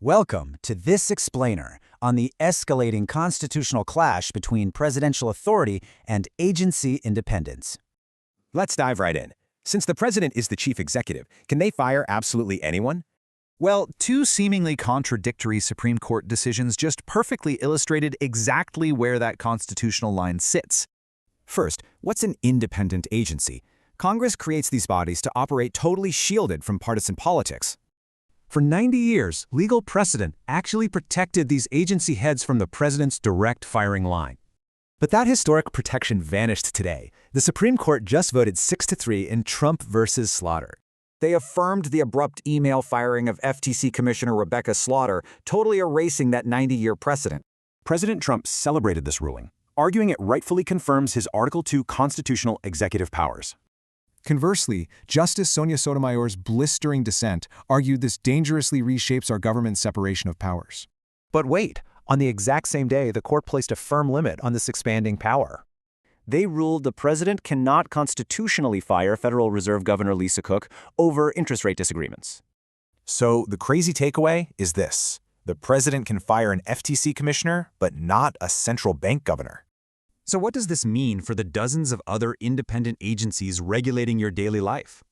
Welcome to this explainer on the escalating constitutional clash between presidential authority and agency independence. Let's dive right in. Since the president is the chief executive, can they fire absolutely anyone? Well, two seemingly contradictory Supreme Court decisions just perfectly illustrated exactly where that constitutional line sits. First, what's an independent agency? Congress creates these bodies to operate totally shielded from partisan politics. For 90 years, legal precedent actually protected these agency heads from the president's direct firing line. But that historic protection vanished today. The Supreme Court just voted 6-3 in Trump versus Slaughter. They affirmed the abrupt email firing of FTC Commissioner Rebecca Slaughter, totally erasing that 90-year precedent. President Trump celebrated this ruling, arguing it rightfully confirms his Article 2 constitutional executive powers. Conversely, Justice Sonia Sotomayor's blistering dissent argued this dangerously reshapes our government's separation of powers. But wait, on the exact same day, the court placed a firm limit on this expanding power. They ruled the president cannot constitutionally fire Federal Reserve Governor Lisa Cook over interest rate disagreements. So the crazy takeaway is this: the president can fire an FTC commissioner, but not a central bank governor. So what does this mean for the dozens of other independent agencies regulating your daily life?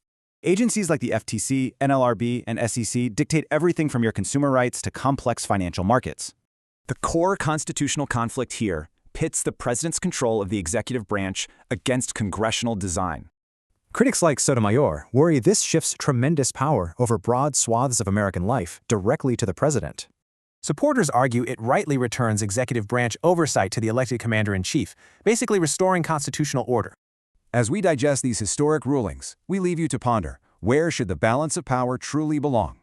Agencies like the FTC, NLRB, and SEC dictate everything from your consumer rights to complex financial markets. The core constitutional conflict here pits the president's control of the executive branch against congressional design. Critics like Sotomayor worry this shifts tremendous power over broad swaths of American life directly to the president. Supporters argue it rightly returns executive branch oversight to the elected commander-in-chief, basically restoring constitutional order. As we digest these historic rulings, we leave you to ponder, where should the balance of power truly belong?